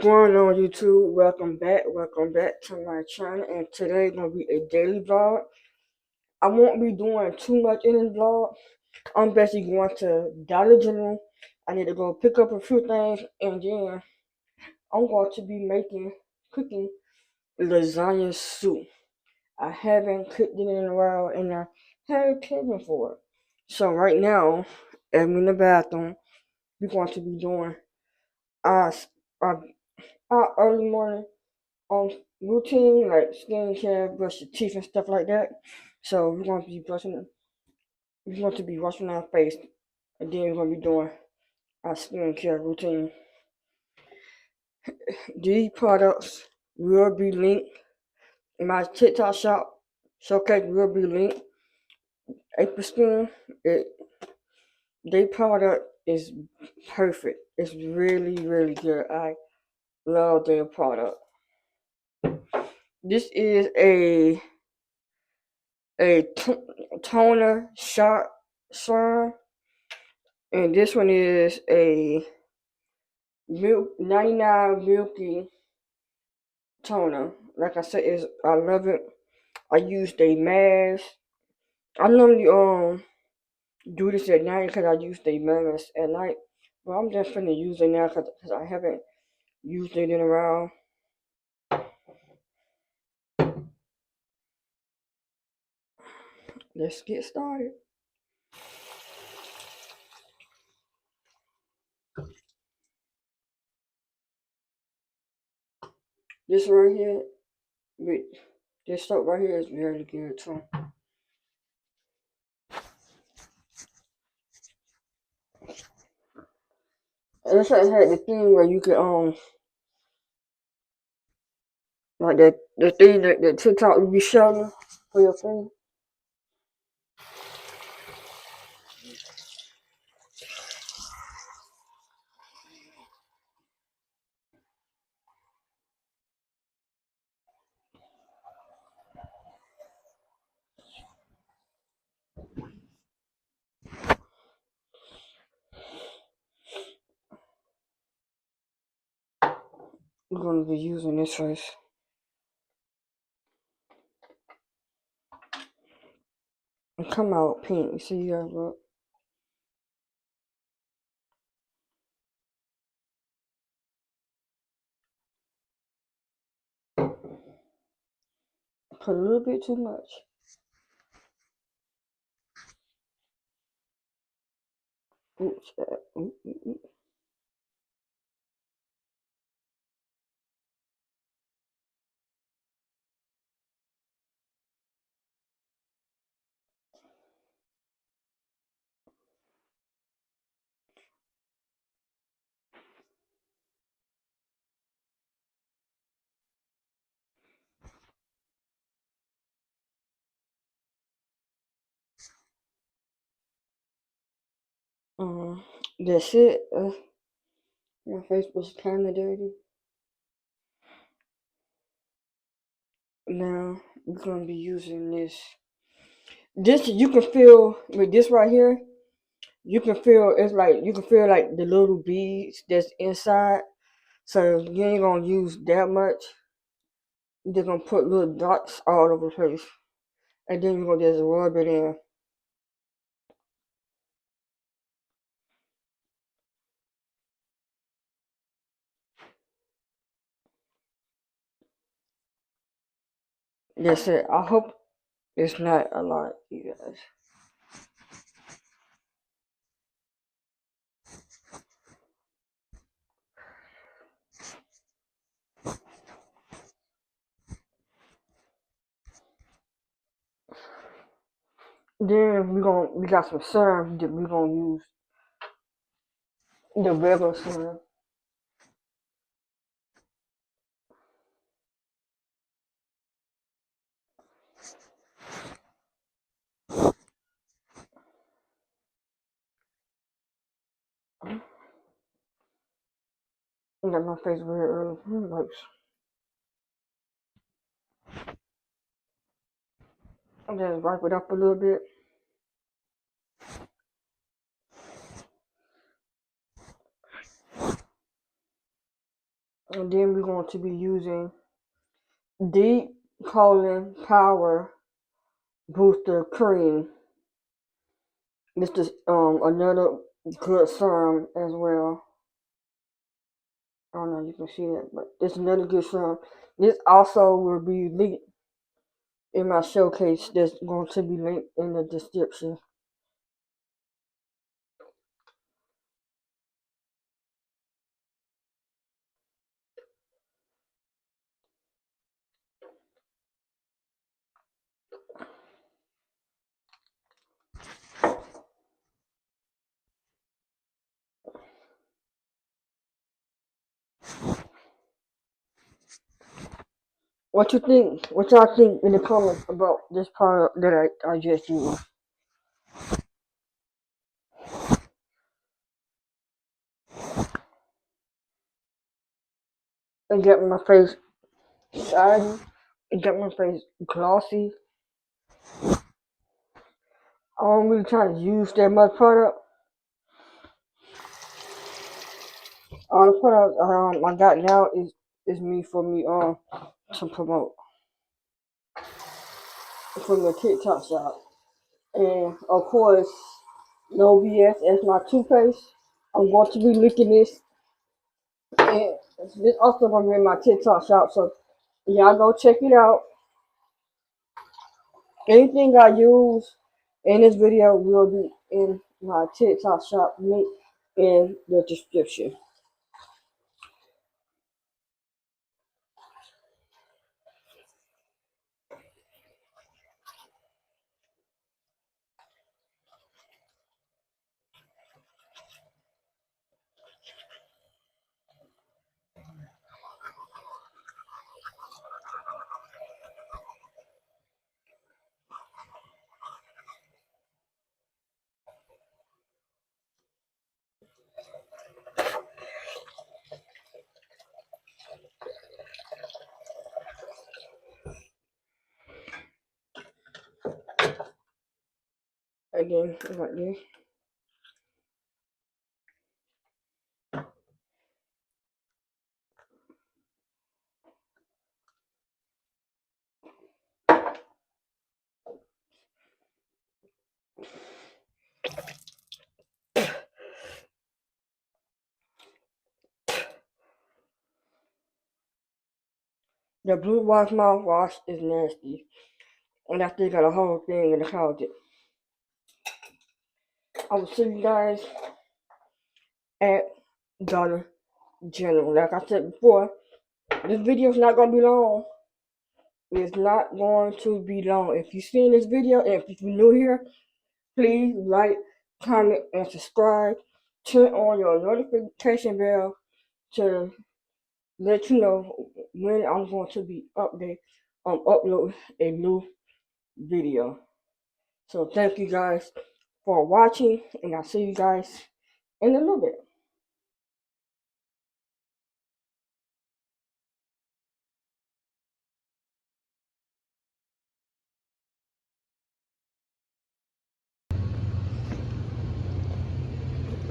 going on YouTube? Welcome back to my channel, and today gonna be a daily vlog. I won't be doing too much in this vlog. I'm basically going to Dollar General. I need to go pick up a few things, and then I'm going to be cooking lasagna soup. I haven't cooked it in a while, and I haven't cooking for it. So right now, I'm in the bathroom. We're going to be doing our, our, our early morning routine, like skincare, brush your teeth and stuff like that. So we're going to be washing our face, and then we're going to be doing our skincare routine. These products will be linked in my TikTok shop showcase. Will be linked. April Skin, their product is perfect. It's really good. I love their product. This is a toner shot serum, and this one is a milk 99 milky toner. Like I said, I love it. I use the mask. I normally do this at night because I use the mask at night, but I'm just finna use it now because I haven't used it in a while. Let's get started. This right here, with this soap right here is really good too. And this one had the thing where you could like the thing that the TikTok would be showing for your thing. We're gonna be using this first. And come out pink. See you guys look. Put a little bit too much. Oops. That's it. My face was kind of dirty. Now we're gonna be using this. This you can feel with this right here. You can feel like the little beads that's inside. So you ain't gonna use that much. You're just gonna put little dots all over the place, and then you're gonna just rub it in. That's it. I hope it's not a lot, you guys. Then we got some serum that we gonna use the regular serum. I got my face very early. Like, I'm just wipe it up a little bit. And then we're going to be using Deep Colon Power Booster Cream. This is another good serum as well. I don't know if you can see that, but it's another good serum. This also will be linked in my showcase that's going to be linked in the description. What you think? What y'all think in the comments about this product that I just used? It got my face shiny. It got my face glossy. I don't really try to use that much product. All the product I got now is me to promote from the TikTok shop. And of course, no BS as my toothpaste. I'm going to be licking this. And this also going to be in my TikTok shop. So y'all go check it out. Anything I use in this video will be in my TikTok shop link in the description. Again, like this. The blue wash mouthwash is nasty. And I still got a whole thing in the closet. I will see you guys at Dollar General. Like I said before, this video is not going to be long. It's not going to be long. If you've seen this video, and if you're new here, please like, comment, and subscribe. Turn on your notification bell to let you know when I'm going to be upload a new video. So thank you guys for watching, and I'll see you guys in a little bit.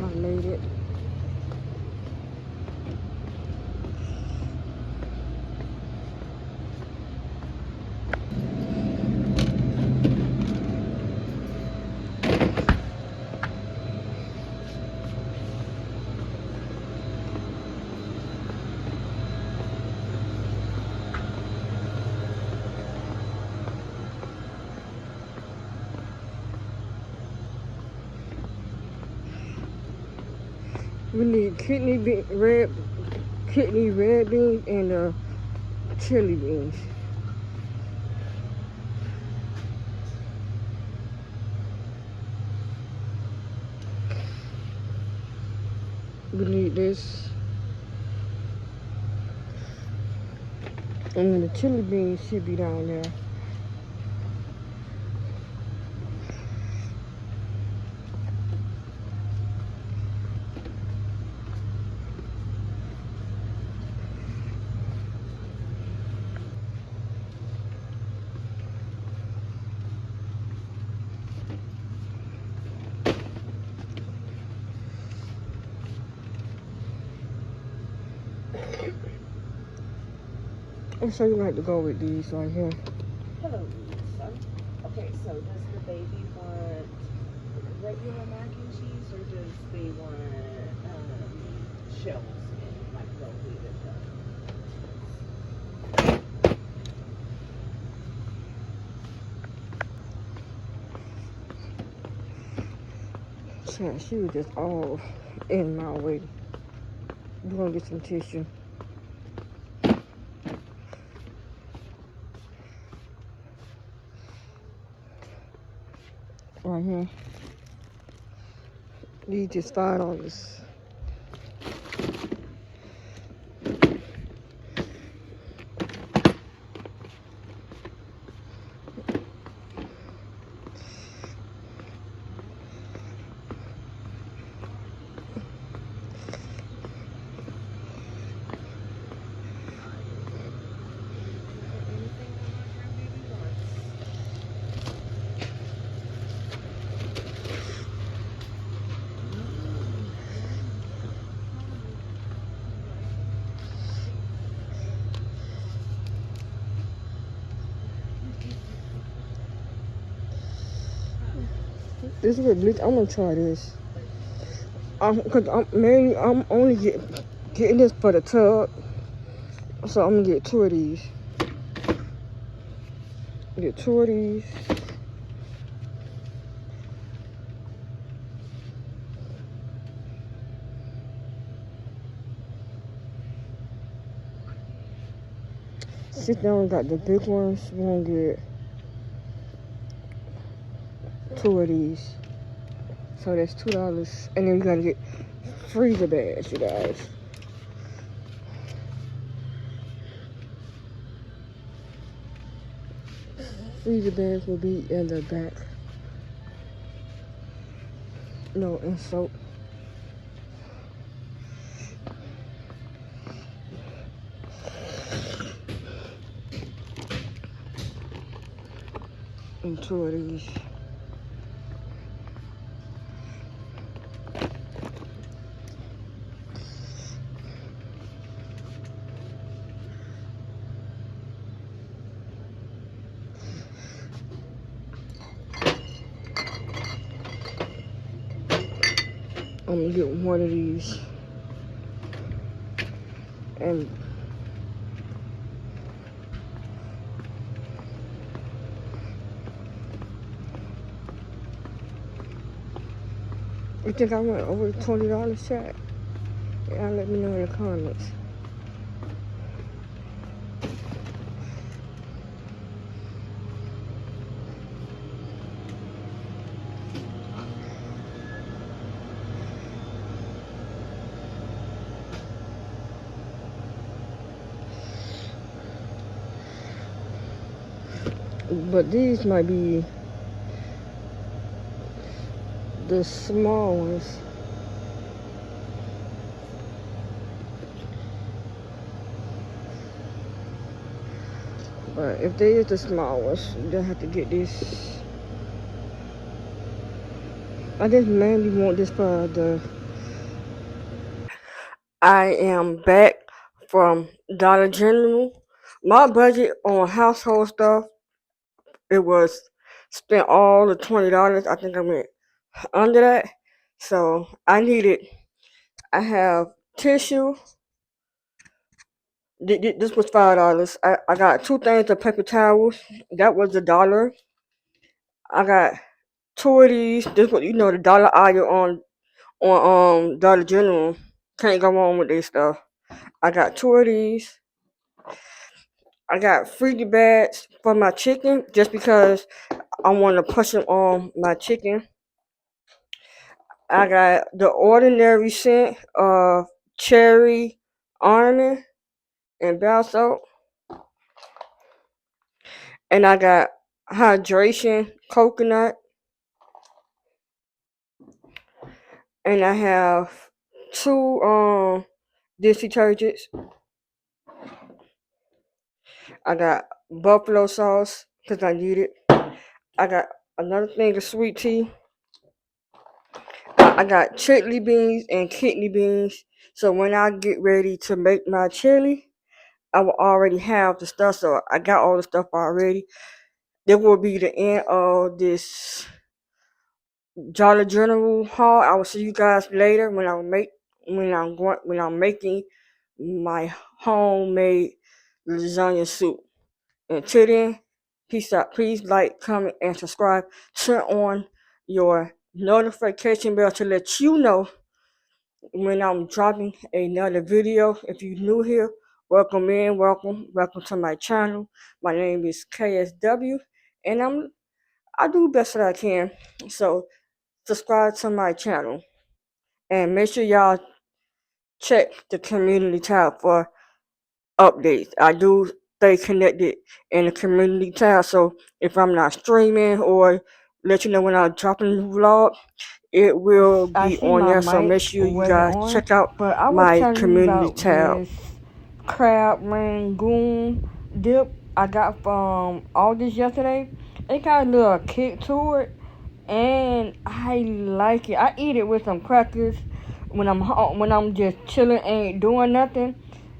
I made it. We need kidney red beans and chili beans. We need this. And then the chili beans should be down there. So you have to go with these right here. Hello, son. Okay, so does the baby want regular mac and cheese, or does they want shells and like go with it? So she was just all in my way. We're gonna get some tissue. Right here. These just $5. This is good. I'm gonna try this. Cause I'm only getting this for the tub, so I'm gonna get two of these. Get two of these. Sit down, got the big ones. We're gonna get two of these. So that's $2. And then you gotta get freezer bags, you guys. Freezer bags will be in the back. No, and soap. And two of these. I'm gonna get one of these. And you think I went over $20, chat? Y'all let me know in the comments. But these might be the small ones. But if they is the small ones, you don't have to get this. I just mainly want this for the. I am back from Dollar General. My budget on household stuff, it was spent all the $20. I think I went under that. So I have tissue. This was $5. I got two things of paper towels. That was $1. I got two of these. This was the dollar aisle on Dollar General. Can't go wrong with this stuff. I got two of these. I got freezer bags for my chicken just because I want to push them on my chicken. I got the ordinary scent of cherry, almond, and bath salt. And I got hydration, coconut. And I have two dish detergents. I got buffalo sauce because I need it. I got another thing of sweet tea. I got chickpea beans and kidney beans. So when I get ready to make my chili, I will already have the stuff, so I got all the stuff already. This will be the end of this Dollar General haul. I will see you guys later when I'm making my homemade lasagna soup. Until then, peace out. Please like, comment, and subscribe. Turn on your notification bell to let you know when I'm dropping another video. If you're new here, welcome in, welcome to my channel. My name is KSW, and I do the best that I can. So subscribe to my channel and make sure y'all check the community tab for updates. I do stay connected in the community tab, so if I'm not streaming or let you know when I'm dropping a new vlog, it will I be see on my there. So make mic sure you wasn't guys on, check out but I was my telling you community about tab. this crab rangoon dip I got from August yesterday. It got a little kick to it, and I like it. I eat it with some crackers when I'm home, when I'm just chilling, ain't doing nothing.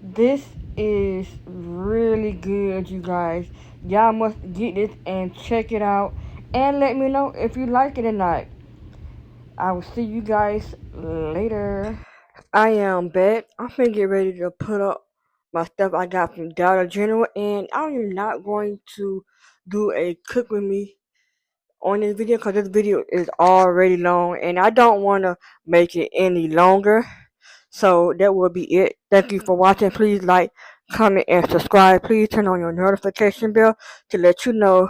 This is really good, you guys. Y'all must get this and check it out, and let me know if you like it or not. I will see you guys later. I am back. I'm finna get ready to put up my stuff I got from Dollar General, and I am not going to do a cook with me on this video because this video is already long, and I don't want to make it any longer. So that will be it. Thank you for watching. Please like, comment, and subscribe. Please turn on your notification bell to let you know.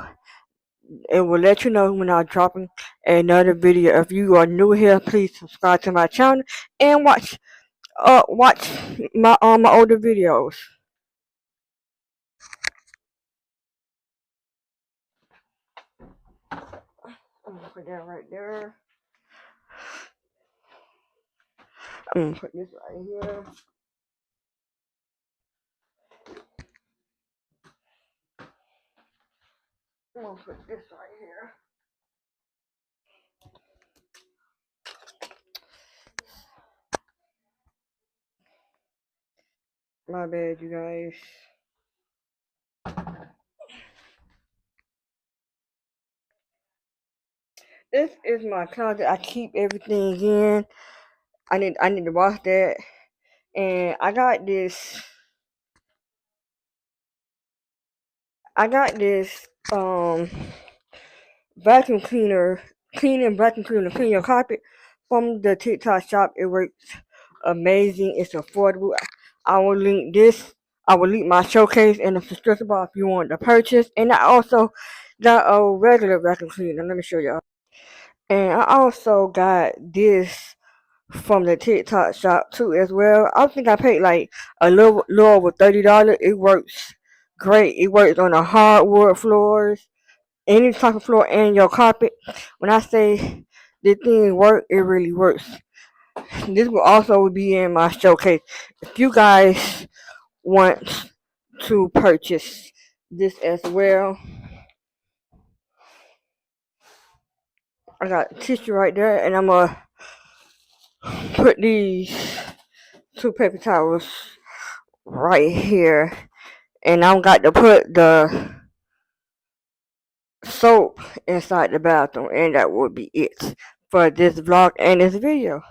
It will let you know when I'm dropping another video. If you are new here, please subscribe to my channel and watch my older videos. I'm gonna put that right there. I'm gonna put this right here. I'm gonna put this right here. My bad, you guys. This is my closet. I keep everything in. I need to wash that. And I got this vacuum cleaner, cleaning vacuum cleaner, clean your carpet from the TikTok shop. It works amazing. It's affordable. I will link this. I will link my showcase in the description box if you want to purchase. And I also got a regular vacuum cleaner. Let me show y'all. And I also got this from the TikTok shop too as well. I think I paid like a little over $30. It works great. It works on the hardwood floors, any type of floor, and your carpet. When I say this thing work, it really works. This will also be in my showcase. If you guys want to purchase this as well, I got tissue right there, and I'm gonna put these two paper towels right here, and I'm got to put the soap inside the bathroom, and that will be it for this vlog and this video.